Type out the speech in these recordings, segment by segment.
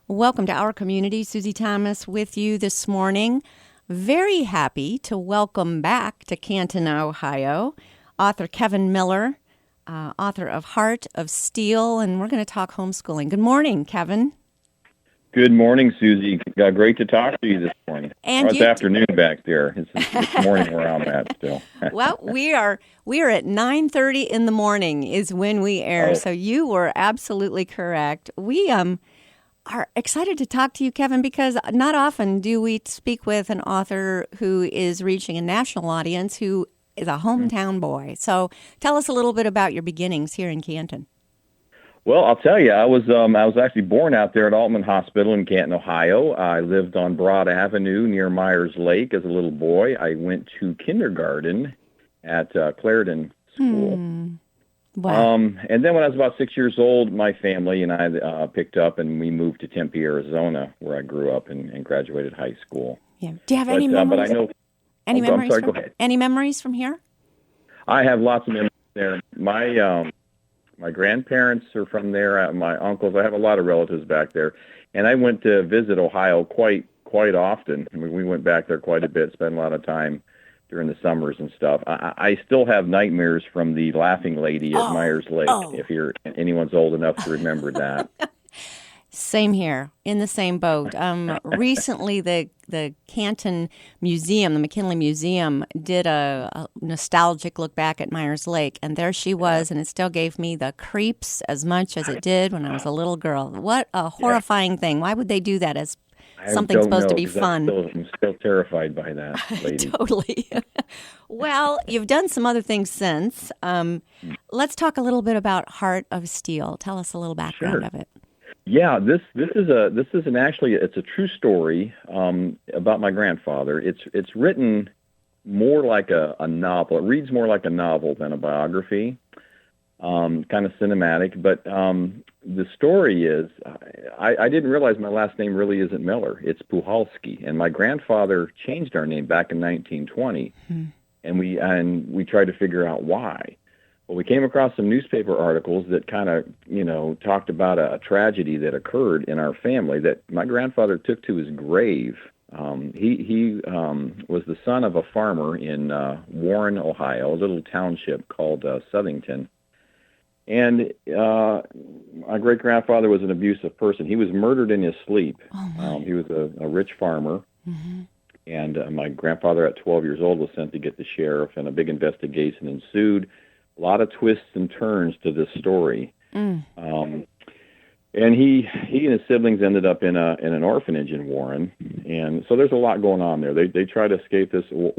Welcome to our community. Susie Thomas with you this morning. Very happy to welcome back to Canton, Ohio, author Kevin Miller, author of Heart of Steel, and we're going to talk homeschooling. Good morning, Kevin. Good morning, Susie. Great to talk to you this morning. And it's afternoon back there. It's morning where I'm at still. Well, we are at 9:30 in the morning is when we air. So you were absolutely correct. We are excited to talk to you, Kevin, because not often do we speak with an author who is reaching a national audience who is a hometown boy. So tell us a little bit about your beginnings here in Canton. Well, I'll tell you, I was actually born out there at Altman Hospital in Canton, Ohio. I lived on Broad Avenue near Myers Lake as a little boy. I went to kindergarten at Clarendon School. Wow. And then when I was about 6 years old, my family and I picked up and we moved to Tempe, Arizona, where I grew up and graduated high school. Yeah. Do you have any memories? But I know. Any memories? I'm sorry, go ahead. Any memories from here? I have lots of memories there. My grandparents are from there. My uncles. I have a lot of relatives back there, and I went to visit Ohio quite often. I mean, we went back there quite a bit, spent a lot of time during the summers and stuff. I still have nightmares from the Laughing Lady at Myers Lake, if anyone's old enough to remember that. Same here, in the same boat. Recently, the Canton Museum, the McKinley Museum, did a nostalgic look back at Myers Lake, and there she was, and it still gave me the creeps as much as it did when I was a little girl. What a horrifying thing. Why would they do that as something supposed to be fun? I'm still terrified by that lady. Totally. Well, you've done some other things since. Let's talk a little bit about Heart of Steel. Tell us a little background of it. Yeah, this is a true story about my grandfather. It's written more like a novel. It reads more like a novel than a biography. Kind of cinematic, but the story is I didn't realize my last name really isn't Miller. It's Puhalski, and my grandfather changed our name back in 1920, and we tried to figure out why. Well, we came across some newspaper articles that kind of, talked about a tragedy that occurred in our family that my grandfather took to his grave. He was the son of a farmer in Warren, Ohio, a little township called Southington. And my great-grandfather was an abusive person. He was murdered in his sleep. He was a rich farmer. And my grandfather, at 12 years old, was sent to get the sheriff, and a big investigation ensued. A lot of twists and turns to this story. And he and his siblings ended up in an orphanage in Warren. And so there's a lot going on there. They try to escape this an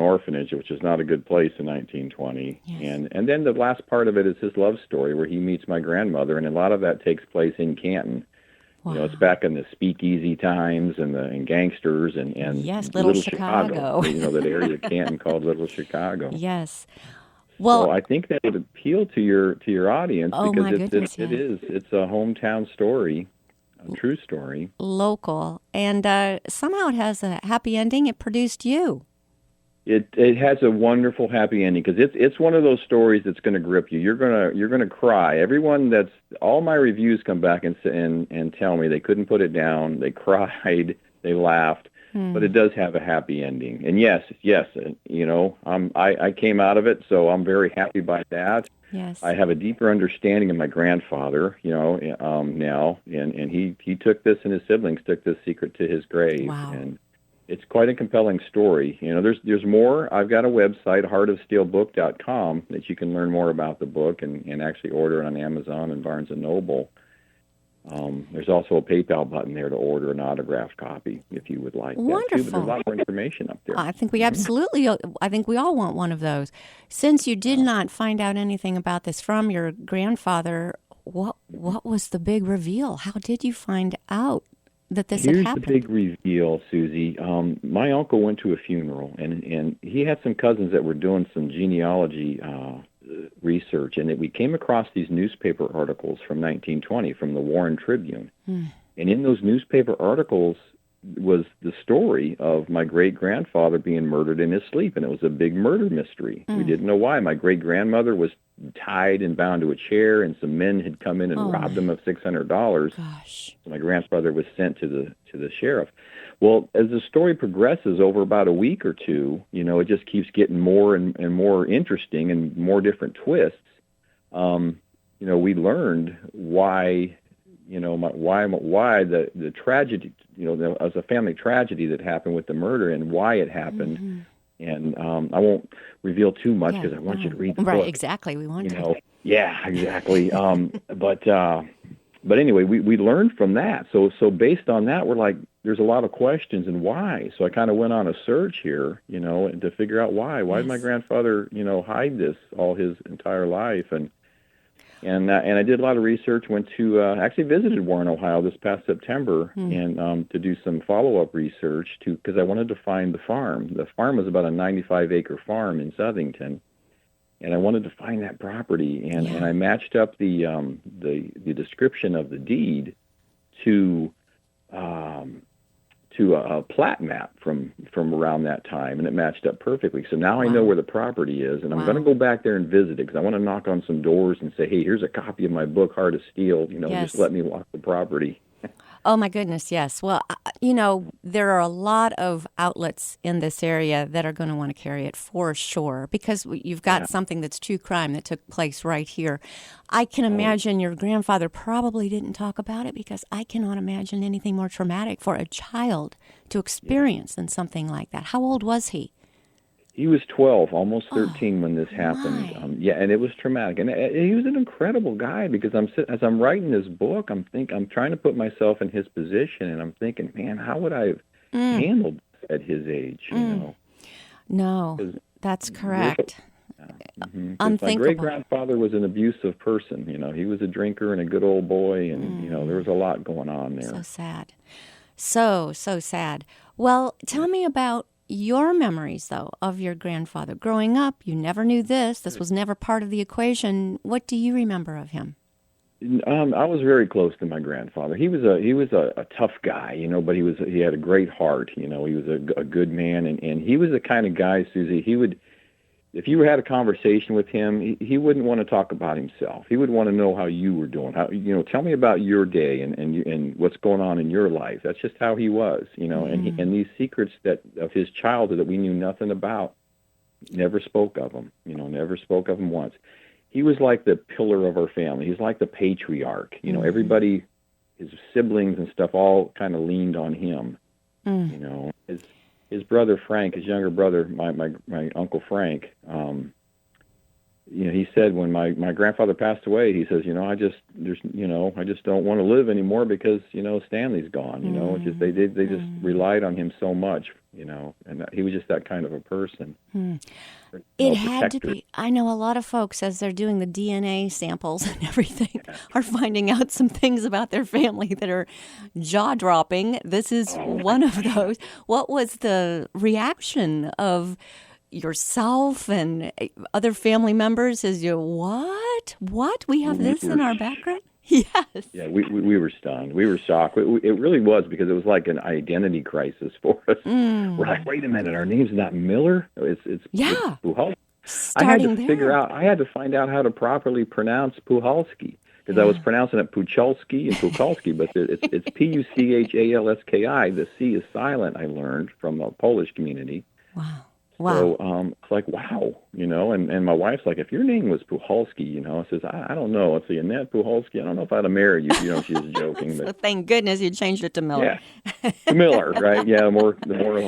orphanage, which is not a good place in 1920. Yes. And then the last part of it is his love story where he meets my grandmother, and a lot of that takes place in Canton. Wow. It's back in the speakeasy times and gangsters and yes, Little Chicago. That area of Canton called Little Chicago. Yes. Well, so I think that would appeal to your audience because it's a hometown story, a true story, local, and somehow it has a happy ending. It produced you. It has a wonderful happy ending because it's one of those stories that's going to grip you. You're gonna cry. All my reviews come back and tell me they couldn't put it down. They cried. They laughed. But it does have a happy ending. And yes, I came out of it, so I'm very happy by that. Yes. I have a deeper understanding of my grandfather, now, and he took this, and his siblings took this secret to his grave. Wow. And it's quite a compelling story. There's more. I've got a website, heartofsteelbook.com, that you can learn more about the book and actually order it on Amazon and Barnes & Noble. There's also a PayPal button there to order an autographed copy if you would like. Wonderful. That too, but there's a lot more information up there. I think we I think we all want one of those. Since you did not find out anything about this from your grandfather, what was the big reveal? How did you find out that this had happened? Here's the big reveal, Susie. My uncle went to a funeral, and he had some cousins that were doing some genealogy research, and we came across these newspaper articles from 1920 from the Warren Tribune. And in those newspaper articles, was the story of my great-grandfather being murdered in his sleep, and it was a big murder mystery. We didn't know why. My great-grandmother was tied and bound to a chair, and some men had come in and robbed him of $600. Gosh. So my grandfather was sent to the sheriff. Well, as the story progresses over about a week or two, it just keeps getting more and more interesting and more different twists. We learned why why the tragedy, as a family tragedy that happened with the murder and why it happened. And I won't reveal too much because I want you to read the book. Right, exactly. We want to. Yeah, exactly. But anyway, we learned from that. So based on that, we're like, there's a lot of questions and why. So I kind of went on a search here, and to figure out why. Why did my grandfather, hide this all his entire life? And I did a lot of research. Went to actually visited Warren, Ohio this past September, and to do some follow-up research because I wanted to find the farm. The farm was about a 95-acre farm in Southington, and I wanted to find that property. And I matched up the description of the deed to a plat map from around that time, and it matched up perfectly. So now I know where the property is, and I'm going to go back there and visit it because I want to knock on some doors and say, hey, here's a copy of my book, Heart of Steel. Just let me walk the property. Oh, my goodness, yes. Well, there are a lot of outlets in this area that are going to want to carry it for sure because you've got something that's true crime that took place right here. I can imagine your grandfather probably didn't talk about it because I cannot imagine anything more traumatic for a child to experience than something like that. How old was he? He was 12, almost 13 when this happened. And it was traumatic. And he was an incredible guy because as I'm writing this book, I'm trying to put myself in his position, and I'm thinking, man, how would I have handled this at his age? No, that's correct. Unthinkable. My great-grandfather was an abusive person. He was a drinker and a good old boy, and there was a lot going on there. So sad. So sad. Well, tell me about your memories, though, of your grandfather. Growing up, you never knew this. This was never part of the equation. What do you remember of him? I was very close to my grandfather. He was a tough guy, but he had a great heart. He was a good man, and he was the kind of guy, Susie. He would, if you had a conversation with him, he wouldn't want to talk about himself. He would want to know how you were doing. How tell me about your day and what's going on in your life. That's just how he was, and these secrets of his childhood that we knew nothing about, never spoke of them. Never spoke of them once. He was like the pillar of our family. He's like the patriarch. Everybody, his siblings and stuff, all kind of leaned on him. His brother Frank, his younger brother, my Uncle Frank, he said when my grandfather passed away, he says, I just don't want to live anymore because Stanley's gone. It's just they just relied on him so much, and he was just that kind of a person. It had to be. I know a lot of folks, as they're doing the DNA samples and everything, are finding out some things about their family that are jaw-dropping. This is one of those. What was the reaction of yourself and other family members as you, what? We have this in our background? Yes. Yeah, we were stunned. We were shocked. It really was because it was like an identity crisis for us. We're like, wait a minute, our name's not Miller. It's Puhalski. I had to find out how to properly pronounce Puhalski because I was pronouncing it Puchalski and Puchalski, but it's Puchalski. The C is silent. I learned from a Polish community. Wow. So it's like, wow, and my wife's like, if your name was Puhalski, I says, I don't know. It's Annette Puhalski. I don't know if I'd have married you. She was joking. So thank goodness you changed it to Miller. Yeah, to Miller, right? Yeah, the more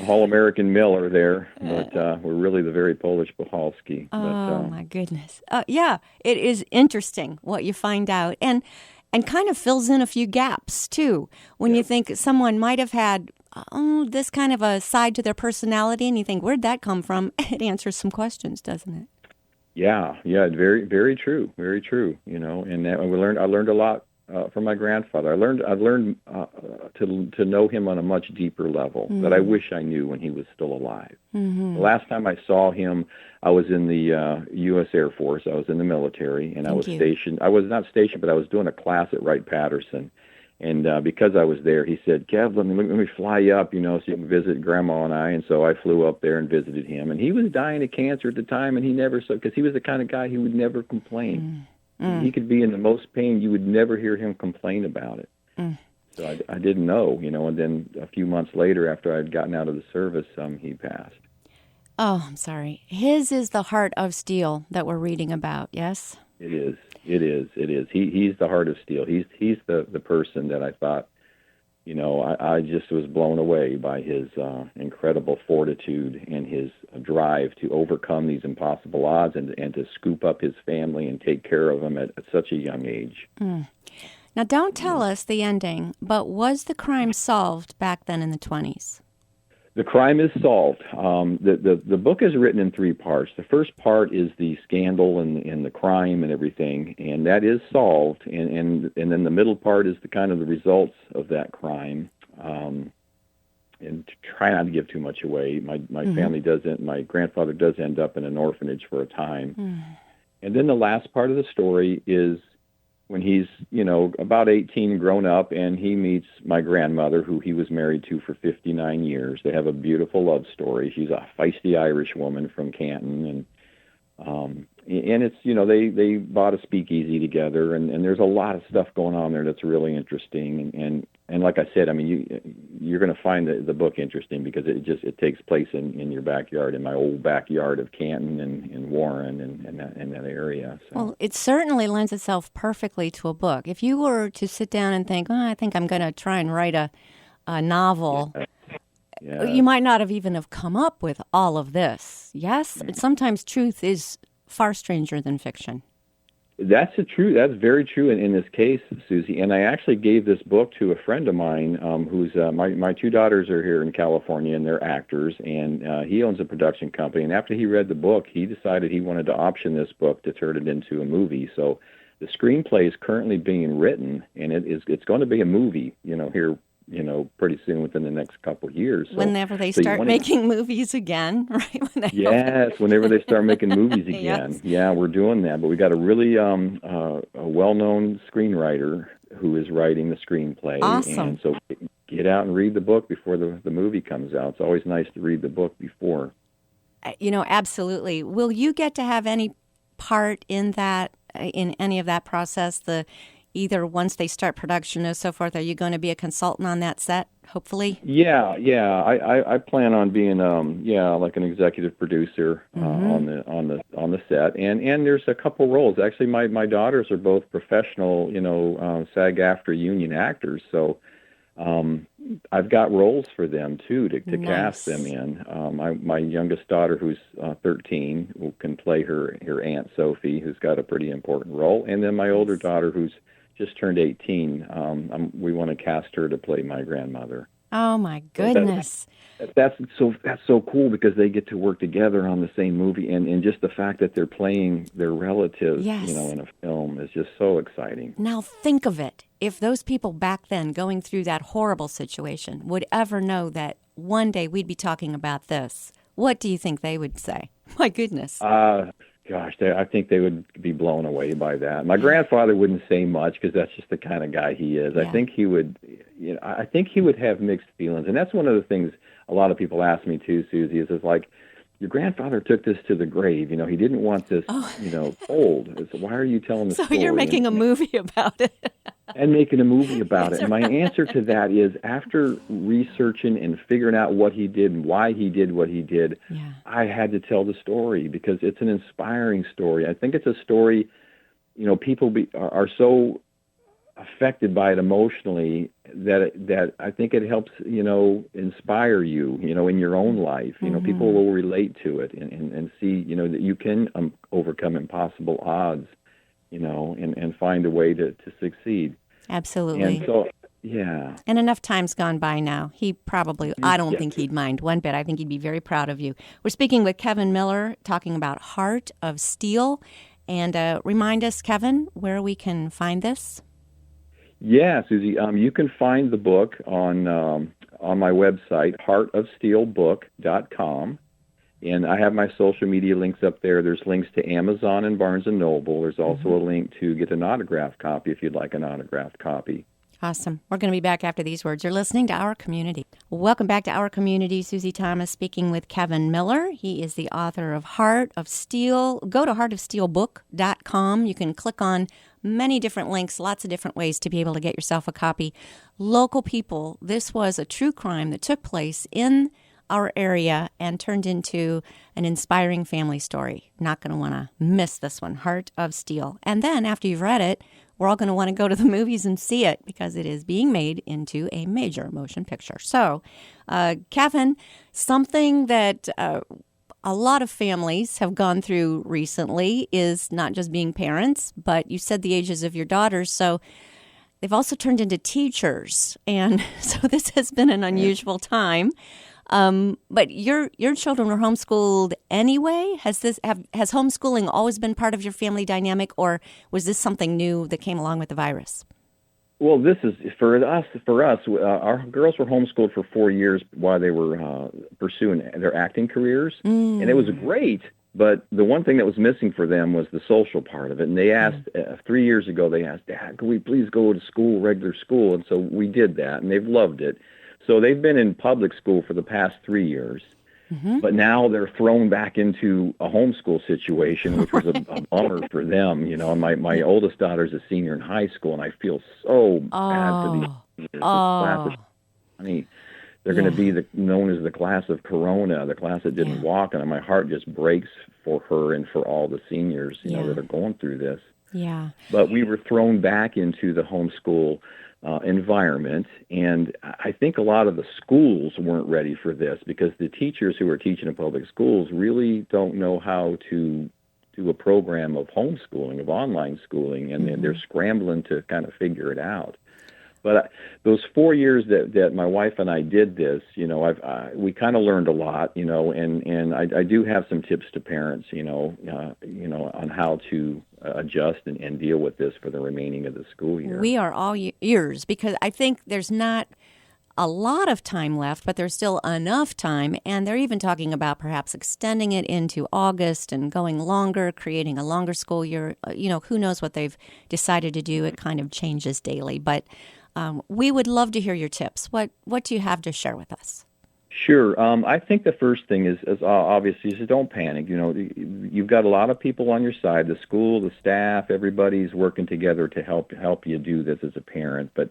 all-American Miller there. But we're really the very Polish Puhalski. Oh, my goodness. Yeah, it is interesting what you find out. And kind of fills in a few gaps, too, when you think someone might have had this kind of a side to their personality, and you think, where'd that come from? It answers some questions, doesn't it? Yeah, very, very true, and I learned a lot from my grandfather. I learned to know him on a much deeper level that I wish I knew when he was still alive. The last time I saw him, I was in the U.S. Air Force. I was in the military, and I was stationed. I was not stationed, but I was doing a class at Wright-Patterson. And because I was there, he said, Kev, let me fly you up, so you can visit Grandma and I. And so I flew up there and visited him. And he was dying of cancer at the time, and he never saw, because he was the kind of guy who would never complain. He could be in the most pain. You would never hear him complain about it. So I didn't know, and then a few months later, after I'd gotten out of the service, he passed. Oh, I'm sorry. His is the heart of steel that we're reading about, yes? It is. He's the heart of steel. He's the person that I thought, I just was blown away by his incredible fortitude and his drive to overcome these impossible odds and to scoop up his family and take care of them at such a young age. Now, don't tell us the ending, but was the crime solved back then in the 20s? The crime is solved. The book is written in 3 parts. The first part is the scandal and the crime and everything, and that is solved. And then the middle part is the kind of the results of that crime. And to try not to give too much away, my family doesn't. My grandfather does end up in an orphanage for a time. And then the last part of the story is when he's, about 18, grown up, and he meets my grandmother, who he was married to for 59 years. They have a beautiful love story. She's a feisty Irish woman from Canton, and it's, they bought a speakeasy together, and there's a lot of stuff going on there that's really interesting. And like I said, I mean, you're going to find the book interesting because it takes place in your backyard, in my old backyard of Canton and Warren and that area. So. Well, it certainly lends itself perfectly to a book. If you were to sit down and think, I think I'm going to try and write a novel, you might not have even have come up with all of this. Yes? And sometimes truth is far stranger than fiction. That's That's very true in this case, Susie. And I actually gave this book to a friend of mine who's my 2 daughters are here in California, and they're actors, and he owns a production company. And after he read the book, he decided he wanted to option this book to turn it into a movie. So the screenplay is currently being written, and it's going to be a movie, here, pretty soon within the next couple of years. So, whenever they start making movies again, right? Whenever they start making movies again. Yes. Yeah, we're doing that. But we got a really a well-known screenwriter who is writing the screenplay. Awesome. And so get out and read the book before the movie comes out. It's always nice to read the book before. Absolutely. Will you get to have any part in that, in any of that process? Either once they start production or so forth, are you going to be a consultant on that set, hopefully? Yeah. I plan on being like an executive producer on the set, and there's a couple roles. Actually, my daughters are both professional, SAG-AFTRA union actors, so I've got roles for them too to Nice. cast them in. My youngest daughter, who's 13, who can play her Aunt Sophie, who's got a pretty important role, and then my older daughter, who's just turned 18. We want to cast her to play my grandmother. Oh my goodness! That's so cool because they get to work together on the same movie, and just the fact that they're playing their relatives, Yes. in a film is just so exciting. Now think of it. If those people back then going through that horrible situation would ever know that one day we'd be talking about this, what do you think they would say? My goodness. Gosh, I think they would be blown away by that. My grandfather wouldn't say much because that's just the kind of guy he is. Yeah. I think he would, I think he would have mixed feelings, and that's one of the things a lot of people ask me too, Susie. Is like, your grandfather took this to the grave. He didn't want this, told. So why are you telling the So story? you're making a movie about it. And making a movie about That's it. And my answer to that is, after researching and figuring out what he did and why he did what he did, I had to tell the story because it's an inspiring story. I think it's a story, people are so affected by it emotionally that I think it helps, inspire you, in your own life. People will relate to it and see, that you can overcome impossible odds, and find a way to succeed. Absolutely. And so, yeah. And enough time's gone by now. He probably, I don't think he'd mind one bit. I think he'd be very proud of you. We're speaking with Kevin Miller, talking about Heart of Steel. And remind us, Kevin, where we can find this. Yeah, Susie, you can find the book on my website, heartofsteelbook.com. And I have my social media links up there. There's links to Amazon and Barnes & Noble. There's also a link to get an autographed copy if you'd like an autographed copy. Awesome. We're going to be back after these words. You're listening to Our Community. Welcome back to Our Community. Susie Thomas speaking with Kevin Miller. He is the author of Heart of Steel. Go to heartofsteelbook.com. You can click on many different links, lots of different ways to be able to get yourself a copy. Local people, this was a true crime that took place in our area and turned into an inspiring family story. Not going to want to miss this one, Heart of Steel. And then after you've read it, we're all going to want to go to the movies and see it because it is being made into a major motion picture. So, Kevin, something that a lot of families have gone through recently is not just being parents, but you said the ages of your daughters. So they've also turned into teachers. And so this has been an unusual time. But your children were homeschooled anyway. Has homeschooling always been part of your family dynamic, or was this something new that came along with the virus? Well, this is for us. Our girls were homeschooled for 4 years while they were pursuing their acting careers, and it was great. But the one thing that was missing for them was the social part of it. And they asked 3 years ago. They asked, "Dad, can we please go to school, regular school?" And so we did that, and they've loved it. So they've been in public school for the past 3 years, but now they're thrown back into a homeschool situation, which was a bummer for them. You know, my oldest daughter's a senior in high school, and I feel so bad for these seniors. This class is funny. They're going to be known as the class of Corona, the class that didn't walk, and my heart just breaks for her and for all the seniors, you know, that are going through this. Yeah. But we were thrown back into the homeschool environment, and I think a lot of the schools weren't ready for this because the teachers who are teaching in public schools really don't know how to do a program of homeschooling, of online schooling, and they're scrambling to kind of figure it out. But those 4 years that my wife and I did this, you know, we kind of learned a lot, you know, and I do have some tips to parents, you know, on how to adjust and deal with this for the remaining of the school year. We are all ears because I think there's not a lot of time left, but there's still enough time, and they're even talking about perhaps extending it into August and going longer, creating a longer school year. You know, who knows what they've decided to do. It kind of changes daily, but we would love to hear your tips. What do you have to share with us? Sure. I think the first thing is obviously is don't panic. You know, you've got a lot of people on your side, the school, the staff, everybody's working together to help you do this as a parent. But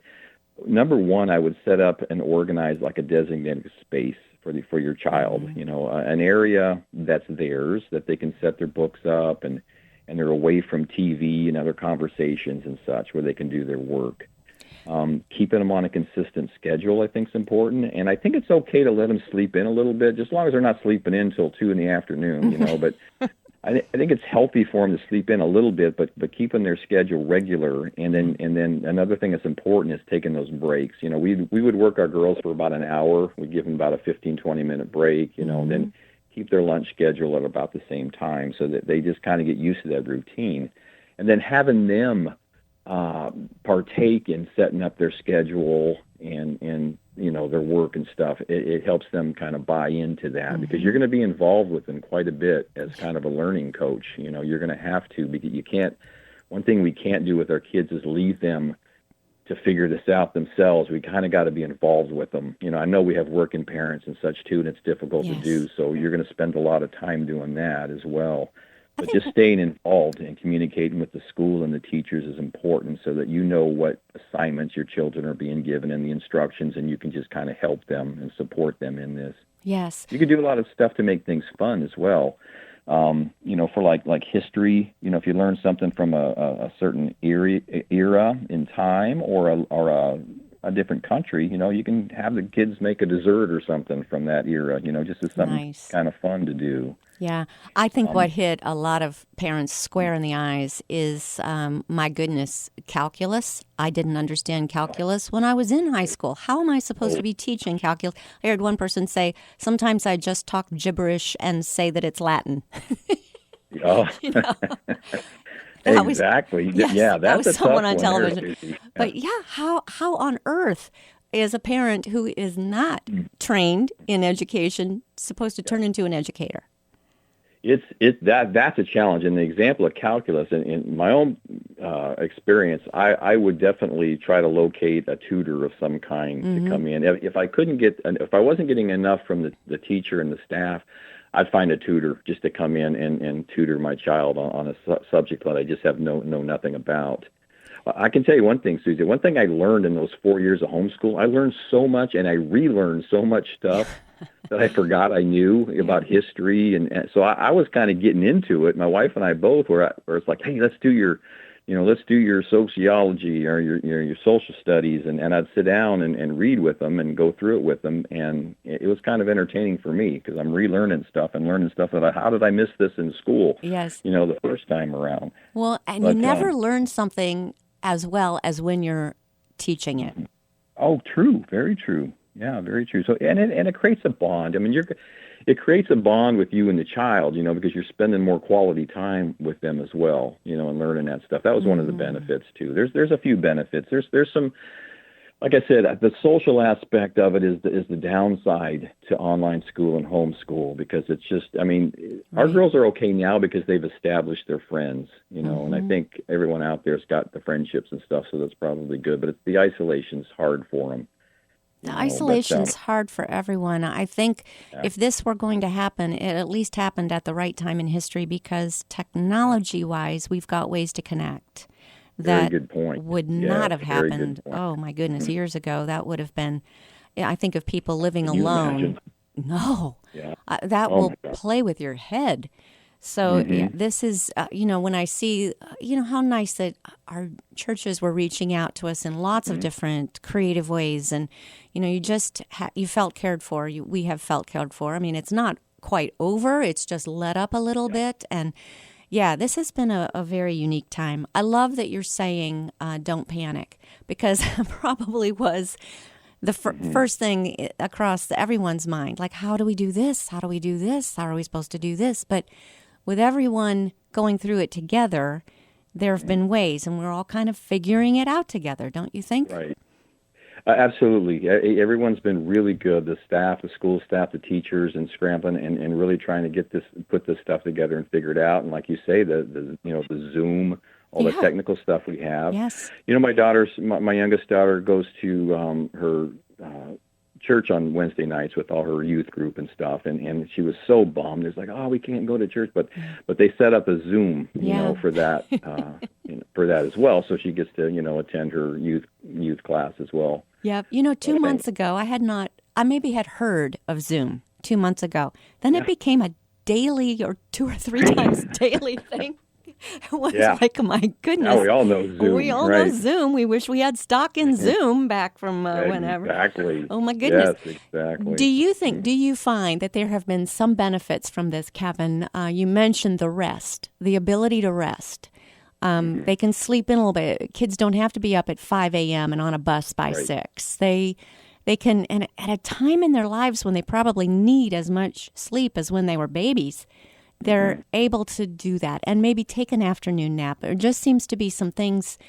number one, I would set up and organize like a designated space for your child. You know, an area that's theirs that they can set their books up and they're away from TV and other conversations and such where they can do their work. Keeping them on a consistent schedule, I think, is important. And I think it's okay to let them sleep in a little bit, just as long as they're not sleeping in until 2 p.m, you know. But I think it's healthy for them to sleep in a little bit, but keeping their schedule regular. And then another thing that's important is taking those breaks. You know, we would work our girls for about an hour. We'd give them about a 15-20-minute break, you know, and then keep their lunch schedule at about the same time so that they just kind of get used to that routine. And then having them partake in setting up their schedule and you know, their work and stuff, it helps them kind of buy into that because you're going to be involved with them quite a bit as kind of a learning coach. You know, you're going to have to, because you can't, one thing we can't do with our kids is leave them to figure this out themselves. We kind of got to be involved with them. You know, I know we have working parents and such too, and it's difficult to do, so you're going to spend a lot of time doing that as well. But just staying involved and communicating with the school and the teachers is important so that you know what assignments your children are being given and the instructions, and you can just kind of help them and support them in this. Yes. You can do a lot of stuff to make things fun as well. You know, for like history, you know, if you learn something from a certain era in time or a different country, you know, you can have the kids make a dessert or something from that era, you know, just as something kind of fun to do. Yeah. I think what hit a lot of parents square in the eyes is, my goodness, calculus. I didn't understand calculus when I was in high school. How am I supposed to be teaching calculus? I heard one person say, sometimes I just talk gibberish and say that it's Latin. Oh. You know? Exactly. That was someone on television. But how on earth is a parent who is not trained in education supposed to turn into an educator? That's a challenge. In the example of calculus, in my own experience, I would definitely try to locate a tutor of some kind to come in. If I wasn't getting enough from the teacher and the staff, I'd find a tutor just to come in and tutor my child on a subject that I just have know nothing about. I can tell you one thing, Susie. One thing I learned in those 4 years of homeschool, I learned so much, and I relearned so much stuff that I forgot I knew about history, and so I was kind of getting into it. My wife and I both where it's like, hey, let's do your sociology or your social studies, and I'd sit down and read with them and go through it with them, and it was kind of entertaining for me because I'm relearning stuff and learning stuff that how did I miss this in school? Yes. The first time around. Well, and you never learn something as well as when you're teaching it. Oh, true. Very true. Yeah, very true. So, and it creates a bond. I mean, it creates a bond with you and the child, because you're spending more quality time with them as well, and learning that stuff. That was one of the benefits too. There's a few benefits. There's some, like I said, the social aspect of it is the downside to online school and homeschool because it's just, our girls are okay now because they've established their friends, and I think everyone out there's got the friendships and stuff, so that's probably good. But the isolation's hard for them. The isolation's hard for everyone. I think if this were going to happen, it at least happened at the right time in history because technology-wise, we've got ways to connect. That very good point. Would not have happened, oh my goodness, years ago. That would have been, I think of people living alone. No, that will play with your head. So this is, when I see, how nice that our churches were reaching out to us in lots of different creative ways. And, you just, you felt cared for. We have felt cared for. I mean, it's not quite over. It's just let up a little bit. And yeah, this has been a very unique time. I love that you're saying don't panic because it probably was the first thing across everyone's mind. Like, how do we do this? How do we do this? How are we supposed to do this? But with everyone going through it together, there have been ways, and we're all kind of figuring it out together, don't you think? Right. Absolutely. Everyone's been really good. The staff, the school staff, the teachers, and scrambling and really trying to put this stuff together and figure it out. And like you say, the Zoom, all the technical stuff we have. Yes. My youngest daughter goes to her church on Wednesday nights with all her youth group and stuff, and she was so bummed. It's like, oh, we can't go to church, but they set up a Zoom, for that, for that as well, so she gets to attend her youth class as well. Yeah, 2 months ago, I maybe had heard of Zoom 2 months ago. Then it became a daily or 2 or 3 times daily thing. It was like, my goodness. Now we all know Zoom. We all know Zoom. We wish we had stock in Zoom back from whenever. Exactly. Oh, my goodness. Yes, exactly. Do you find that there have been some benefits from this, Kevin? You mentioned the rest, the ability to rest. They can sleep in a little bit. Kids don't have to be up at 5 a.m. and on a bus by 6. They can, and at a time in their lives when they probably need as much sleep as when they were babies, they're able to do that and maybe take an afternoon nap. There just seems to be some things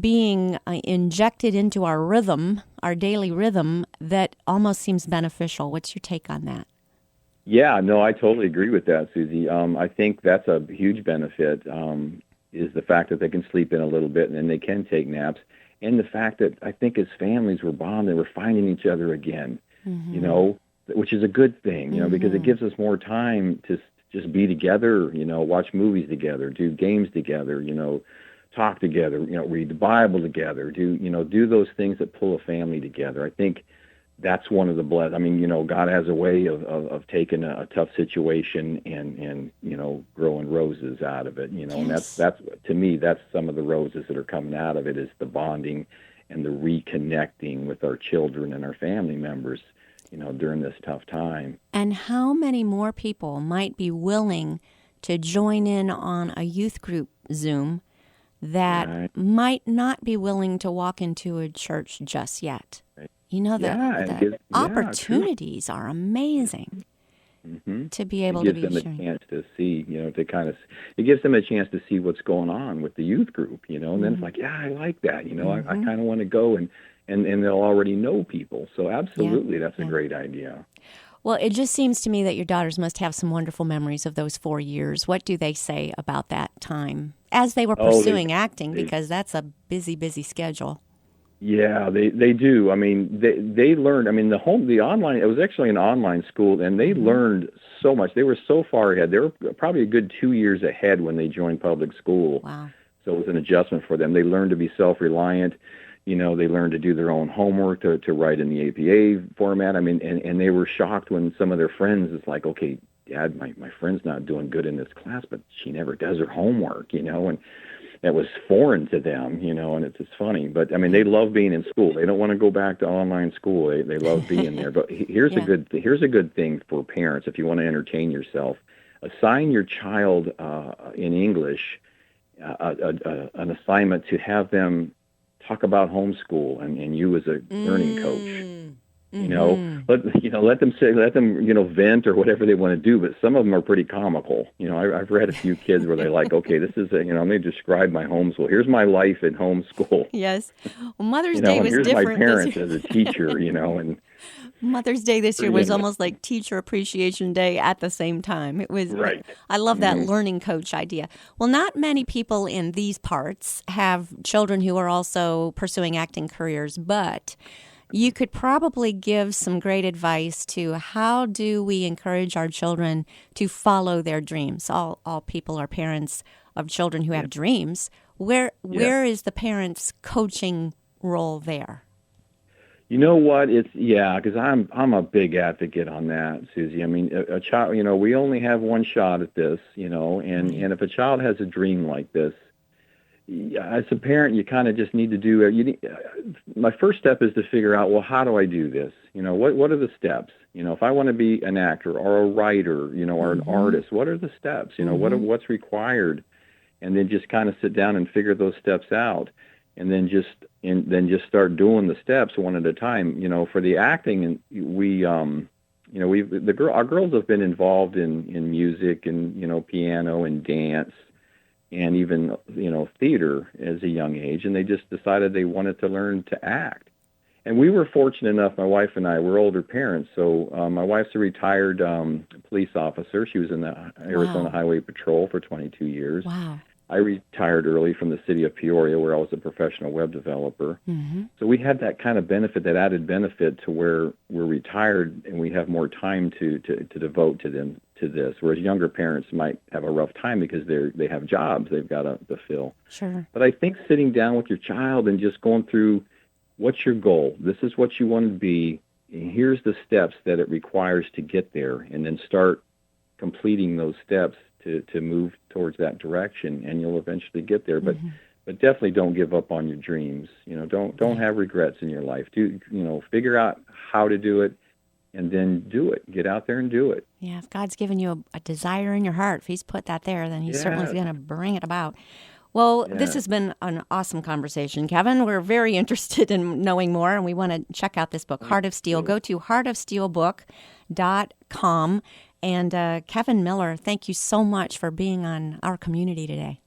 being injected into our rhythm, our daily rhythm, that almost seems beneficial. What's your take on that? Yeah, no, I totally agree with that, Susie. I think that's a huge benefit, is the fact that they can sleep in a little bit and then they can take naps. And the fact that I think as families we're bonding, we're finding each other again, which is a good thing, because it gives us more time to just be together, watch movies together, do games together, talk together, read the Bible together, do those things that pull a family together. I think that's one of the God has a way of taking a tough situation and growing roses out of it, and that's to me, that's some of the roses that are coming out of it is the bonding and the reconnecting with our children and our family members, during this tough time. And how many more people might be willing to join in on a youth group Zoom that might not be willing to walk into a church just yet? Right. The opportunities are amazing to be able to be sharing. It gives them a chance to see, it gives them a chance to see what's going on with the youth group, and then it's like, I like that, I kind of want to go and they'll already know people. So absolutely, that's a great idea. Well, it just seems to me that your daughters must have some wonderful memories of those 4 years. What do they say about that time as they were pursuing acting? They Because that's a busy, busy schedule. Yeah, they do. I mean, they learned. I mean, the online. It was actually an online school, and they learned so much. They were so far ahead. They were probably a good 2 years ahead when they joined public school. Wow. So it was an adjustment for them. They learned to be self-reliant. You know, they learned to do their own homework, to write in the APA format. I mean, and they were shocked when some of their friends is like, okay, Dad, my friend's not doing good in this class, but she never does her homework, and that was foreign to them, and it's funny. But I mean, they love being in school. They don't want to go back to online school. They love being there. But here's a good thing for parents if you want to entertain yourself. Assign your child in English an assignment to have them talk about homeschool and you as a learning coach. Let them vent or whatever they want to do, but some of them are pretty comical. I've read a few kids where they're like, okay, this is let me describe my homeschool. Here's my life in homeschool. Yes. Well, Mother's Day was here's different. My parents as a teacher, and Mother's Day this year was almost like Teacher Appreciation Day at the same time. It was right. I love that learning coach idea. Well, not many people in these parts have children who are also pursuing acting careers, but you could probably give some great advice to how do we encourage our children to follow their dreams. All people are parents of children who have dreams. Where is the parents' coaching role there? You know what? Because I'm a big advocate on that, Susie. I mean, a child. We only have one shot at this. And if a child has a dream like this, as a parent, you kind of just need to do. My first step is to figure out, well, how do I do this? What are the steps? If I want to be an actor or a writer, or an artist, what are the steps? What's required? And then just kind of sit down and figure those steps out, and then just start doing the steps one at a time. For the acting, and our girls have been involved in music and piano and dance. And even, theater as a young age, and they just decided they wanted to learn to act. And we were fortunate enough, my wife and I, we're older parents, so my wife's a retired police officer. She was in the Arizona Highway Patrol for 22 years. Wow. I retired early from the city of Peoria, where I was a professional web developer. Mm-hmm. So we had that kind of benefit, that added benefit to where we're retired and we have more time to devote to this, whereas younger parents might have a rough time because they have jobs they've got to fill. Sure. But I think sitting down with your child and just going through, what's your goal? This is what you want to be. And here's the steps that it requires to get there, and then start completing those steps to move towards that direction, and you'll eventually get there. But definitely don't give up on your dreams. Don't have regrets in your life. Figure out how to do it, and then do it. Get out there and do it. Yeah, if God's given you a desire in your heart, if He's put that there, then He's certainly going to bring it about. Well, this has been an awesome conversation, Kevin. We're very interested in knowing more, and we want to check out this book, Heart of Steel. Go to heartofsteelbook.com. And Kevin Miller, thank you so much for being on Our Community today.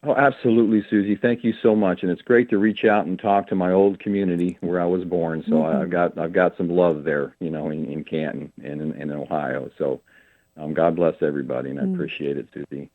Oh, absolutely, Susie. Thank you so much, and it's great to reach out and talk to my old community where I was born. So I've got some love there, in Canton and in Ohio. So God bless everybody, and I appreciate it, Susie.